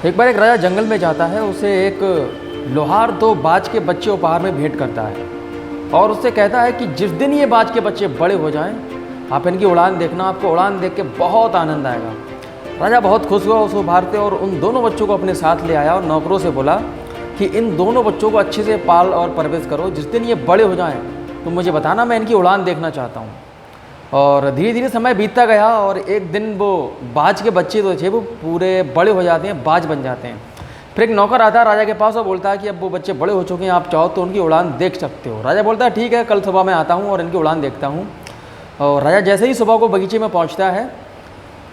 एक बार एक राजा जंगल में जाता है। उसे एक लोहार दो बाज के बच्चे उपहार में भेंट करता है और उससे कहता है कि जिस दिन ये बाज के बच्चे बड़े हो जाएं, आप इनकी उड़ान देखना, आपको उड़ान देख के बहुत आनंद आएगा। राजा बहुत खुश हुआ उस उपहार से और उन दोनों बच्चों को अपने साथ ले आया और नौकरों से बोला कि इन दोनों बच्चों को अच्छे से पाल और परवरिश करो, जिस दिन ये बड़े हो जाएं तो मुझे बताना, मैं इनकी उड़ान देखना चाहता हूँ। और धीरे धीरे समय बीतता गया और एक दिन वो बाज के बच्चे जो थे वो पूरे बड़े हो जाते हैं, बाज बन जाते हैं। फिर एक नौकर आता है राजा के पास और बोलता है कि अब वो बच्चे बड़े हो चुके हैं, आप चाहो तो उनकी उड़ान देख सकते हो। राजा बोलता है ठीक है, कल सुबह मैं आता हूँ और इनकी उड़ान देखता हूँ। और राजा जैसे ही सुबह को बगीचे में पहुँचता है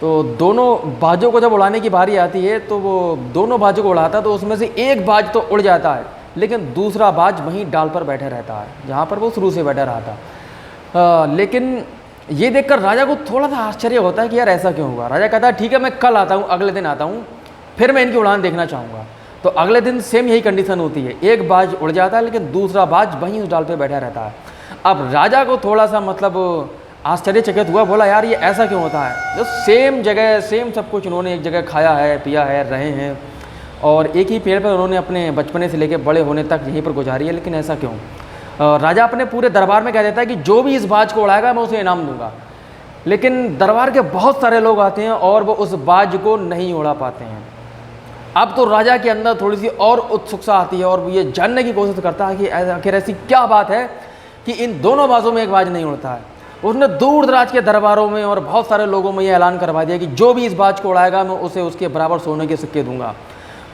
तो दोनों बाजों को जब उड़ाने की बारी आती है तो वो दोनों बाजों को उड़ाता है तो उसमें से एक बाज तो उड़ जाता है, लेकिन दूसरा बाज वहीं डाल पर बैठे रहता है जहाँ पर वो शुरू से बैठा रहा था। लेकिन ये देखकर राजा को थोड़ा सा आश्चर्य होता है कि यार ऐसा क्यों हुआ। राजा कहता है ठीक है, मैं कल आता हूँ, अगले दिन आता हूँ, फिर मैं इनकी उड़ान देखना चाहूँगा। तो अगले दिन सेम यही कंडीशन होती है, एक बाज उड़ जाता है लेकिन दूसरा बाज वहीं उस डाल पे बैठा रहता है। अब राजा को थोड़ा सा आश्चर्यचकित हुआ, बोला यार ये ऐसा क्यों होता है, जो सेम जगह सेम सब कुछ उन्होंने एक जगह खाया है, पिया है, रहे हैं और एक ही पेड़ पर उन्होंने अपने बचपने से लेकर बड़े होने तक यहीं पर गुजारी है, लेकिन ऐसा क्यों। राजा अपने पूरे दरबार में कह देता है कि जो भी इस बाज को उड़ाएगा मैं उसे इनाम दूंगा। लेकिन दरबार के बहुत सारे लोग आते हैं और वो उस बाज को नहीं उड़ा पाते हैं। अब तो राजा के अंदर थोड़ी सी और उत्सुकता आती है और वो ये जानने की कोशिश करता है कि आखिर ऐसी क्या बात है कि इन दोनों बाजों में एक बाज नहीं उड़ता है। उसने दूर दराज के दरबारों में और बहुत सारे लोगों में ये ऐलान करवा दिया कि जो भी इस बाज को उड़ाएगा मैं उसे उसके बराबर सोने के सिक्के दूंगा।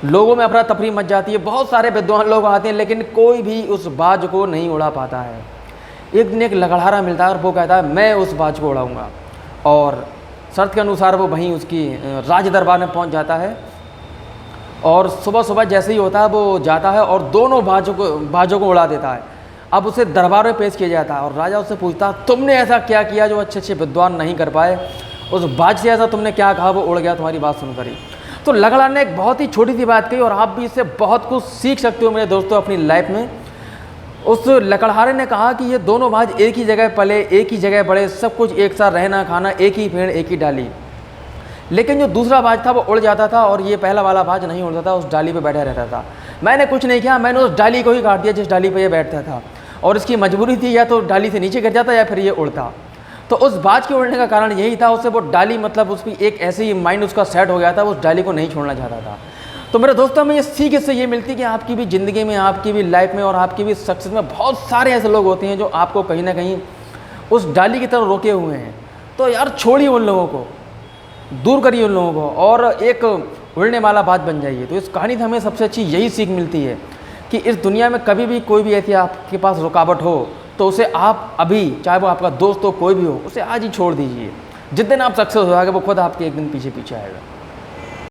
लोगों में अफरा तफरी मच जाती है, बहुत सारे विद्वान लोग आते हैं लेकिन कोई भी उस बाज को नहीं उड़ा पाता है। एक दिन एक लकड़हारा मिलता है और वो कहता है मैं उस बाज को उड़ाऊंगा, और शर्त के अनुसार वो वहीं उसकी राज दरबार में पहुंच जाता है। और सुबह सुबह जैसे ही होता है वो जाता है और दोनों बाजों को उड़ा देता है। अब उसे दरबार में पेश किया जाता है और राजा उससे पूछता तुमने ऐसा क्या किया जो अच्छे अच्छे विद्वान नहीं कर पाए, उस बाज से ऐसा तुमने क्या कहा वो उड़ गया तुम्हारी बात सुनकर ही। तो लकड़हारे ने एक बहुत ही छोटी सी बात कही और आप भी इससे बहुत कुछ सीख सकते हो मेरे दोस्तों अपनी लाइफ में। उस लकड़हारे ने कहा कि ये दोनों बाज एक ही जगह पले, एक ही जगह बढ़े, सब कुछ एक साथ रहना खाना, एक ही पेड़ एक ही डाली। लेकिन जो दूसरा बाज था वो उड़ जाता था और ये पहला वाला बाज नहीं उड़ता था, उस डाली पे बैठा रहता था। मैंने कुछ नहीं किया, मैंने उस डाली को ही काट दिया जिस डाली पे ये बैठता था, और इसकी मजबूरी थी या तो डाली से नीचे गिर जाता या फिर ये उड़ता। तो उस बाज के उड़ने का कारण यही था, उससे वो डाली उसकी एक ऐसी माइंड उसका सेट हो गया था, उस डाली को नहीं छोड़ना चाहता था। तो मेरे दोस्तों हमें ये सीख इससे ये मिलती है कि आपकी भी ज़िंदगी में, आपकी भी लाइफ में और आपकी भी सक्सेस में बहुत सारे ऐसे लोग होते हैं जो आपको कहीं ना कहीं उस डाली की तरफ रोके हुए हैं। तो यार छोड़िए उन लोगों को, दूर करिए उन लोगों को और एक उड़ने वाला बाज बन जाइए। तो इस कहानी से हमें सबसे अच्छी यही सीख मिलती है कि इस दुनिया में कभी भी कोई भी ऐसी आपके पास रुकावट हो तो उसे आप अभी, चाहे वो आपका दोस्त हो कोई भी हो, उसे आज ही छोड़ दीजिए। जिस दिन आप सक्सेस हो जाएंगे वो खुद आपके एक दिन पीछे पीछे आएगा।